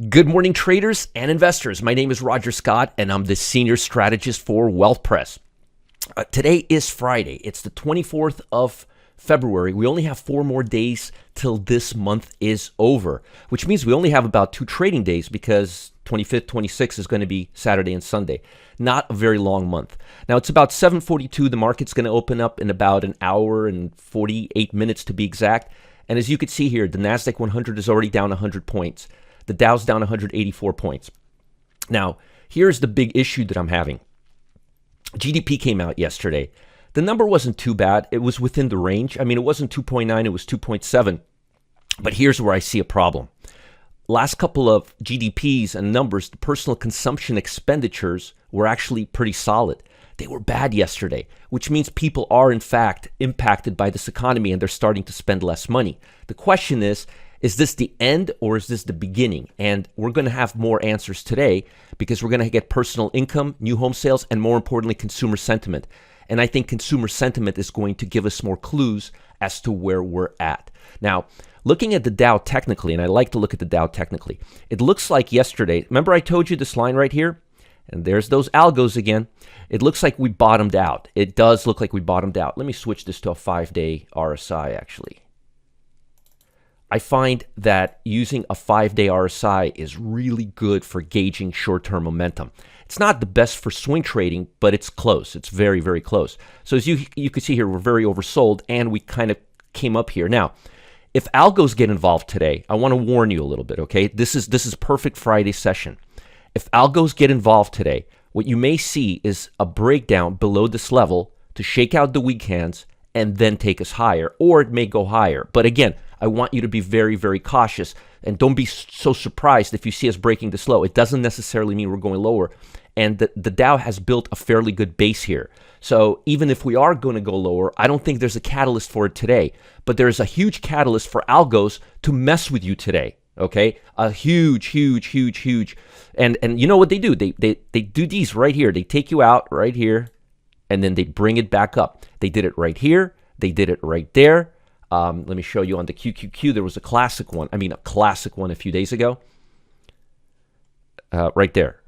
Good morning, traders and investors. My name is Roger Scott, and I'm the senior strategist for Wealth Press. Today is Friday. It's the 24th of February. We only have 4 more days till this month is over, which means we only have about 2 trading days because 25th, 26th is going to be Saturday and Sunday. Not a very long month. Now, it's about 7:42. The market's going to open up in about an hour and 48 minutes to be exact. And as you can see here, the NASDAQ 100 is already down 100 points. The Dow's down 184 points. Now, here's the big issue that I'm having. GDP came out yesterday. The number wasn't too bad. It was within the range. I mean, it wasn't 2.9, it was 2.7. But here's where I see a problem. Last couple of GDPs and numbers, the personal consumption expenditures were actually pretty solid. They were bad yesterday, which means people are, in fact, impacted by this economy and they're starting to spend less money. The question is this the end or is this the beginning? And we're going to have more answers today because we're going to get personal income, new home sales, and more importantly, consumer sentiment. And I think consumer sentiment is going to give us more clues as to where we're at. Now, looking at the Dow technically, and I like to look at the Dow technically, it looks like yesterday, remember I told you this line right here? And there's those algos again. It looks like we bottomed out. It does look like we bottomed out. Let me switch this to a 5-day RSI actually. I find that using a 5-day RSI is really good for gauging short-term momentum. It's not the best for swing trading, but it's close. It's very, very close. So as you can see here, we're very oversold, and we kind of came up here. Now, if algos get involved today, I want to warn you a little bit, okay? This is perfect Friday session. If algos get involved today, what you may see is a breakdown below this level to shake out the weak hands and then take us higher, or it may go higher. But again, I want you to be very, very cautious and don't be so surprised if you see us breaking this low. It doesn't necessarily mean we're going lower. And the Dow has built a fairly good base here. So even if we are going to go lower, I don't think there's a catalyst for it today. But there's a huge catalyst for algos to mess with you today. Okay, a huge. And you know what they do? They do these right here. They take you out right here, and then they bring it back up. They did it right here. They did it right there. Let me show you on the QQQ. There was a classic one a few days ago. Right there.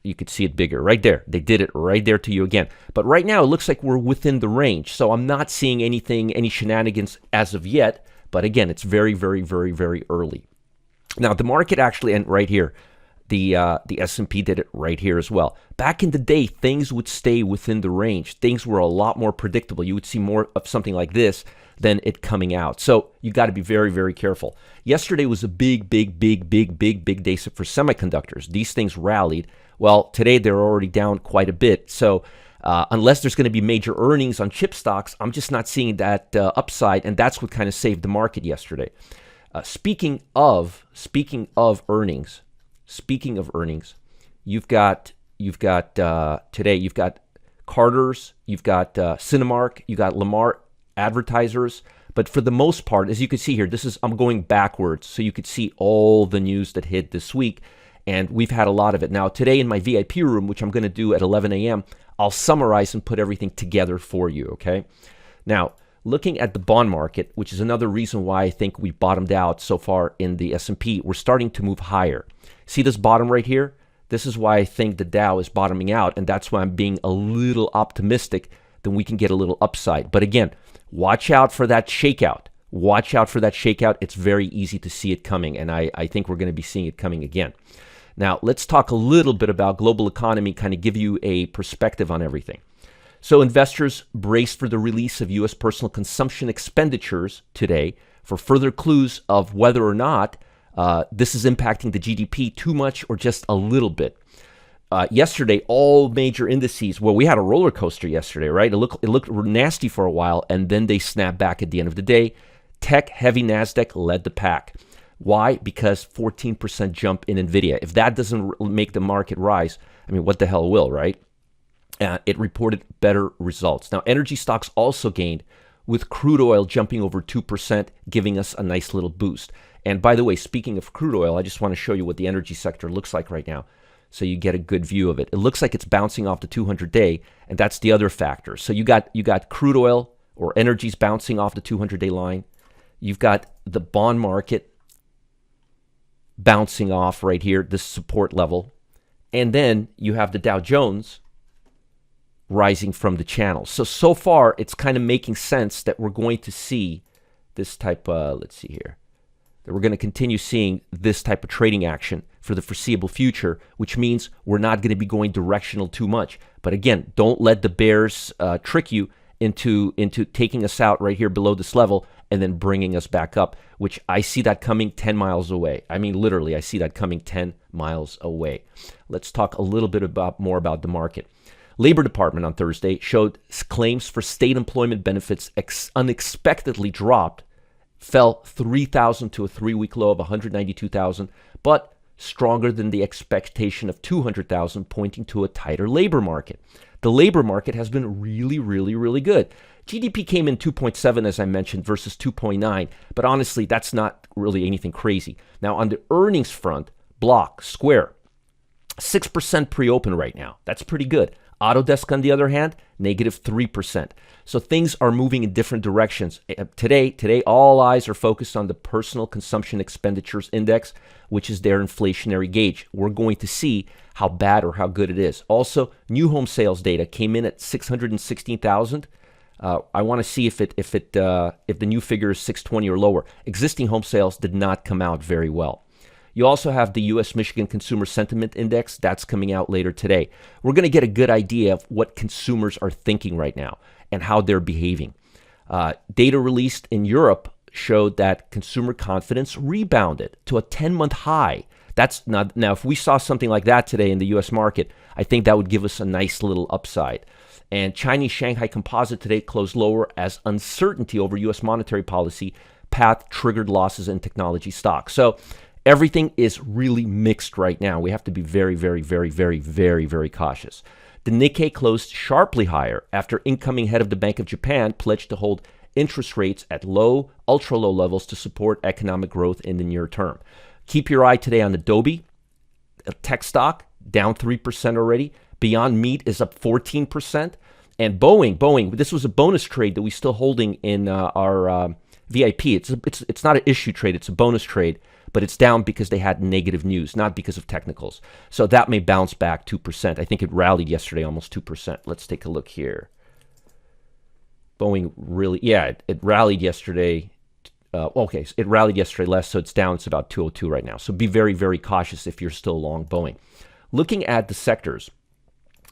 You could see it bigger right there. They did it right there to you again. But right now, it looks like we're within the range. So I'm not seeing any shenanigans as of yet. But again, it's very, very, very, very early. Now, the market actually, and right here, the S&P did it right here as well. Back in the day, things would stay within the range. Things were a lot more predictable. You would see more of something like this than it coming out. So you got to be very, very careful. Yesterday was a big day for semiconductors. These things rallied. Well, today they're already down quite a bit. So unless there's going to be major earnings on chip stocks, I'm just not seeing that upside, and that's what kind of saved the market yesterday. Speaking of earnings, you've got today you've got Carter's, you've got Cinemark, you got Lamar advertisers, but for the most part, as you can see here, I'm going backwards, so you could see all the news that hit this week, and we've had a lot of it. Now today in my VIP room, which I'm going to do at 11 a.m., I'll summarize and put everything together for you, okay? Now, looking at the bond market, which is another reason why I think we bottomed out so far in the S&P, we're starting to move higher. See this bottom right here? This is why I think the Dow is bottoming out, and that's why I'm being a little optimistic that we can get a little upside. But again, watch out for that shakeout. It's very easy to see it coming, and I think we're going to be seeing it coming again. Now, let's talk a little bit about global economy, kind of give you a perspective on everything. So investors brace for the release of U.S. personal consumption expenditures today for further clues of whether or not this is impacting the GDP too much or just a little bit. Yesterday, all major indices, well, we had a roller coaster yesterday, right? It looked nasty for a while, and then they snapped back at the end of the day. Tech-heavy NASDAQ led the pack. Why? Because 14% jump in NVIDIA. If that doesn't make the market rise, I mean, what the hell will, right? It reported better results. Now, energy stocks also gained, with crude oil jumping over 2%, giving us a nice little boost. And by the way, speaking of crude oil, I just want to show you what the energy sector looks like right now so you get a good view of it. It looks like it's bouncing off the 200-day, and that's the other factor. So you got crude oil or energies bouncing off the 200-day line. You've got the bond market bouncing off right here, this support level. And then you have the Dow Jones rising from the channel. So far, it's kind of making sense that we're going to see this type of, let's see here, that we're going to continue seeing this type of trading action for the foreseeable future, which means we're not going to be going directional too much. But again, don't let the bears trick you into taking us out right here below this level and then bringing us back up, which I see that coming 10 miles away. I mean, literally, I see that coming 10 miles away. Let's talk a little bit more about the market. Labor Department on Thursday showed claims for state employment benefits unexpectedly dropped, fell 3,000 to a 3-week low of 192,000, but stronger than the expectation of 200,000, pointing to a tighter labor market. The labor market has been really, really, really good. GDP came in 2.7, as I mentioned, versus 2.9, but honestly, that's not really anything crazy. Now, on the earnings front, Block, Square, 6% pre-open right now. That's pretty good. Autodesk, on the other hand, negative 3%. So things are moving in different directions. Today, all eyes are focused on the Personal Consumption Expenditures Index, which is their inflationary gauge. We're going to see how bad or how good it is. Also, new home sales data came in at 616,000. I want to see if the new figure is 620 or lower. Existing home sales did not come out very well. You also have the U.S. Michigan Consumer Sentiment Index. That's coming out later today. We're going to get a good idea of what consumers are thinking right now and how they're behaving. Data released in Europe showed that consumer confidence rebounded to a 10-month high. That's not, now, if we saw something like that today in the U.S. market, I think that would give us a nice little upside. And Chinese Shanghai Composite today closed lower as uncertainty over U.S. monetary policy path triggered losses in technology stocks. So everything is really mixed right now. We have to be very, very, very, very, very, very cautious. The Nikkei closed sharply higher after incoming head of the Bank of Japan pledged to hold interest rates at low, ultra-low levels to support economic growth in the near term. Keep your eye today on Adobe, a tech stock, down 3% already. Beyond Meat is up 14%. And Boeing, this was a bonus trade that we're still holding in our VIP. It's not an issue trade, it's a bonus trade, but it's down because they had negative news, not because of technicals. So that may bounce back 2%. I think it rallied yesterday almost 2%. Let's take a look here. Boeing really, it rallied yesterday. It rallied yesterday less, so it's down. It's about 202 right now. So be very, very cautious if you're still long Boeing. Looking at the sectors,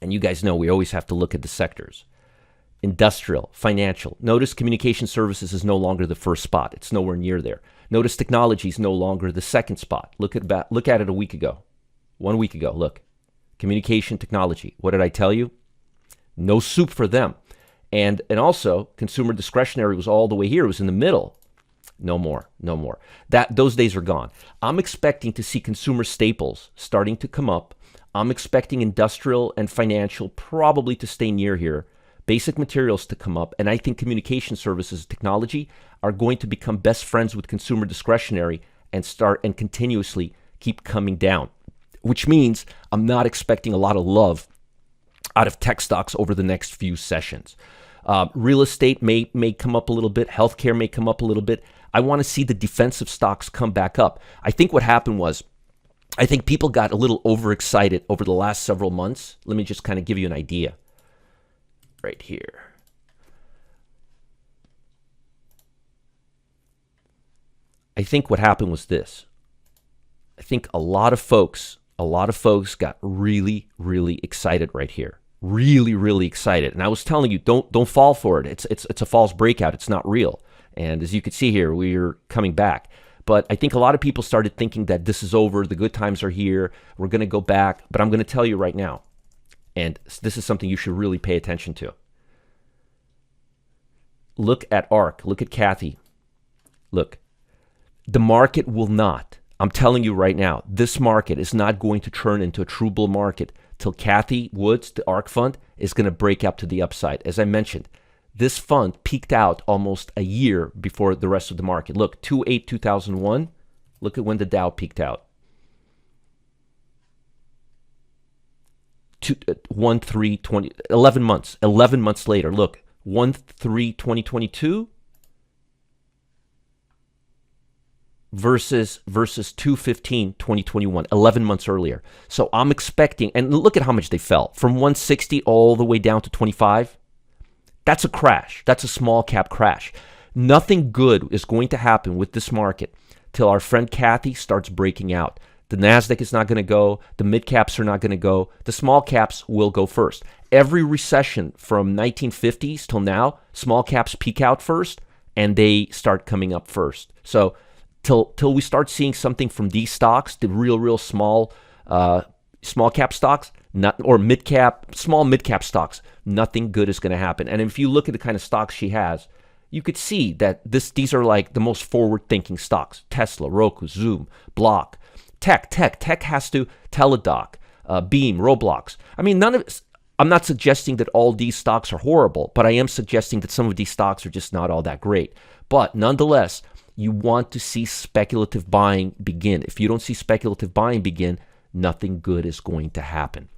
and you guys know we always have to look at the sectors. Industrial, financial. Notice communication services is no longer the first spot. It's nowhere near there. Notice technology is no longer the second spot. Look at it a week ago. 1 week ago, look. Communication technology. What did I tell you? No soup for them. And also, consumer discretionary was all the way here. It was in the middle. No more. Those days are gone. I'm expecting to see consumer staples starting to come up. I'm expecting industrial and financial probably to stay near here. Basic materials to come up. And I think communication services, technology are going to become best friends with consumer discretionary and continuously keep coming down. Which means I'm not expecting a lot of love out of tech stocks over the next few sessions. Real estate may come up a little bit. Healthcare may come up a little bit. I want to see the defensive stocks come back up. I think what happened was, I think people got a little overexcited over the last several months. Let me just kind of give you an idea right here. I think what happened was this. I think a lot of folks got really, really excited right here. Really, really excited. And I was telling you, don't fall for it. It's a false breakout. It's not real. And as you can see here, we're coming back. But I think a lot of people started thinking that this is over. The good times are here. We're going to go back. But I'm going to tell you right now, and this is something you should really pay attention to. Look at ARK. Look at Kathy. Look, the market will not. I'm telling you right now, this market is not going to turn into a true bull market till Kathy Woods, the ARK fund, is going to break up to the upside. As I mentioned, this fund peaked out almost a year before the rest of the market. Look, 2/8/2001. Look at when the Dow peaked out. 1/3/20, 11 months. 11 months later, look, 1/3/2022. versus 2/15/2021, 11 months earlier. So I'm expecting, and look at how much they fell from 160 all the way down to 25. That's a crash. That's a small cap crash. Nothing good is going to happen with this market till our friend Kathy starts breaking out. The NASDAQ is not going to go. The mid caps are not going to go. The small caps will go first. Every recession from 1950s till now, small caps peak out first and they start coming up first. So till we start seeing something from these stocks, the real small cap stocks, or small mid cap stocks, nothing good is going to happen. And if you look at the kind of stocks she has, you could see that these are like the most forward-thinking stocks: Tesla, Roku, Zoom, Block, Tech has to, Teladoc, Beam, Roblox. I mean, I'm not suggesting that all these stocks are horrible, but I am suggesting that some of these stocks are just not all that great. But nonetheless, you want to see speculative buying begin. If you don't see speculative buying begin, nothing good is going to happen.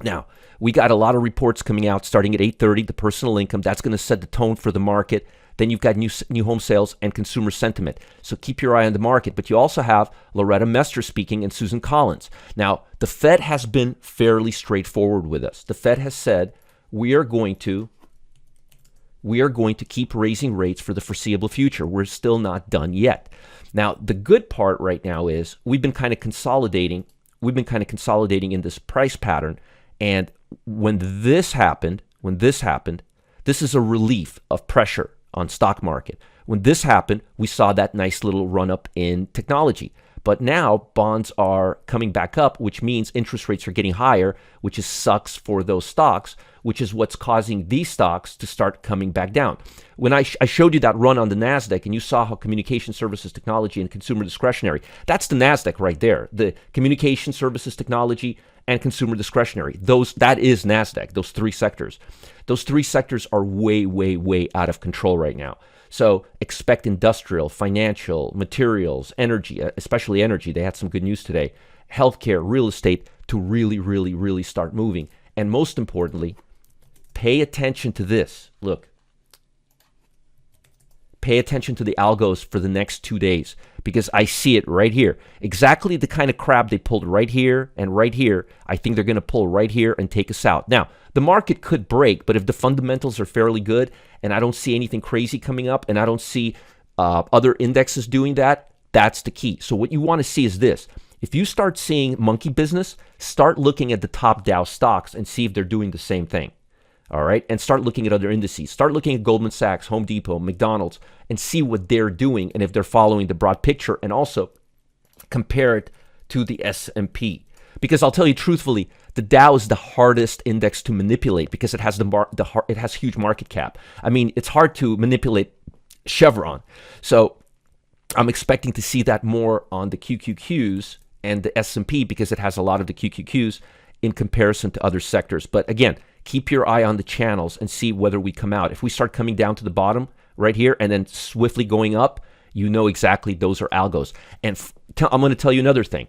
Now, we got a lot of reports coming out starting at 8:30, the personal income. That's going to set the tone for the market. Then you've got new home sales and consumer sentiment. So keep your eye on the market. But you also have Loretta Mester speaking and Susan Collins. Now, the Fed has been fairly straightforward with us. The Fed has said we are going to keep raising rates for the foreseeable future. We're still not done yet. Now, the good part right now is we've been kind of consolidating in this price pattern. And when this happened, this is a relief of pressure on stock market. When this happened, we saw that nice little run up in technology. But now bonds are coming back up, which means interest rates are getting higher, which sucks for those stocks, which is what's causing these stocks to start coming back down. When I showed you that run on the NASDAQ and you saw how communication services, technology, and consumer discretionary, that's the NASDAQ right there. The communication services, technology, and consumer discretionary. That is NASDAQ, those three sectors. Those three sectors are way out of control right now. So expect industrial, financial, materials, energy, especially energy. They had some good news today. Healthcare, real estate to really start moving. And most importantly, pay attention to this. Look, pay attention to the algos for the next 2 days because I see it right here. Exactly the kind of crap they pulled right here and right here. I think they're going to pull right here and take us out. Now, the market could break, but if the fundamentals are fairly good and I don't see anything crazy coming up and I don't see other indexes doing that, that's the key. So what you want to see is this. If you start seeing monkey business, start looking at the top Dow stocks and see if they're doing the same thing. All right, and start looking at other indices. Start looking at Goldman Sachs, Home Depot, McDonald's, and see what they're doing and if they're following the broad picture, and also compare it to the S&P. Because I'll tell you truthfully, the Dow is the hardest index to manipulate because it has it has huge market cap. I mean, it's hard to manipulate Chevron. So I'm expecting to see that more on the QQQs and the S&P because it has a lot of the QQQs in comparison to other sectors. But again, keep your eye on the channels and see whether we come out. If we start coming down to the bottom right here and then swiftly going up, you know exactly those are algos. And I'm going to tell you another thing.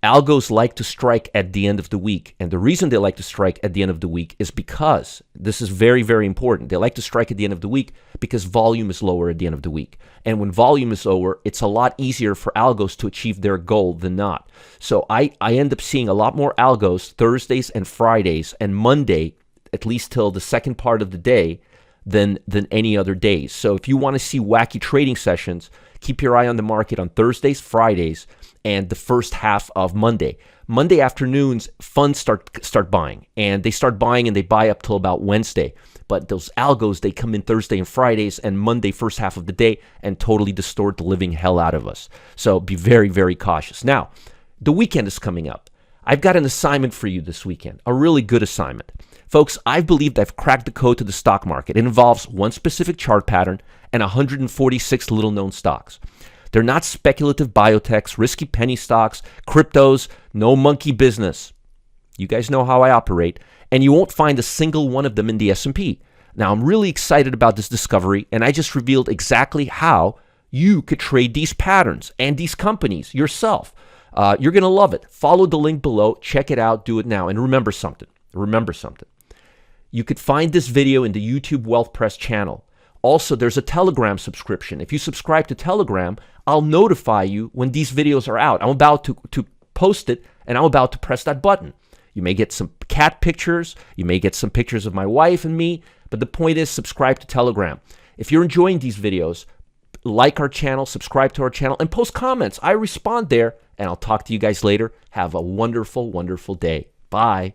Algos like to strike at the end of the week. And the reason they like to strike at the end of the week is because, this is very important, they like to strike at the end of the week because volume is lower at the end of the week. And when volume is lower, it's a lot easier for algos to achieve their goal than not. So I end up seeing a lot more algos Thursdays and Fridays and Monday, at least till the second part of the day, than any other days. So if you want to see wacky trading sessions, keep your eye on the market on Thursdays, Fridays, and the first half of Monday. Monday afternoons, funds start buying, and they start buying and they buy up till about Wednesday. But those algos, they come in Thursday and Fridays and Monday first half of the day and totally distort the living hell out of us. So be very cautious. Now, the weekend is coming up. I've got an assignment for you this weekend, a really good assignment. Folks, I believe I've cracked the code to the stock market. It involves one specific chart pattern and 146 little-known stocks. They're not speculative biotechs, risky penny stocks, cryptos, no monkey business. You guys know how I operate, and you won't find a single one of them in the S&P. Now, I'm really excited about this discovery, and I just revealed exactly how you could trade these patterns and these companies yourself. You're going to love it. Follow the link below. Check it out. Do it now. And remember something. You could find this video in the YouTube Wealth Press channel. Also, there's a Telegram subscription. If you subscribe to Telegram, I'll notify you when these videos are out. I'm about to post it, and I'm about to press that button. You may get some cat pictures. You may get some pictures of my wife and me. But the point is, subscribe to Telegram. If you're enjoying these videos, like our channel, subscribe to our channel, and post comments. I respond there, and I'll talk to you guys later. Have a wonderful, wonderful day. Bye.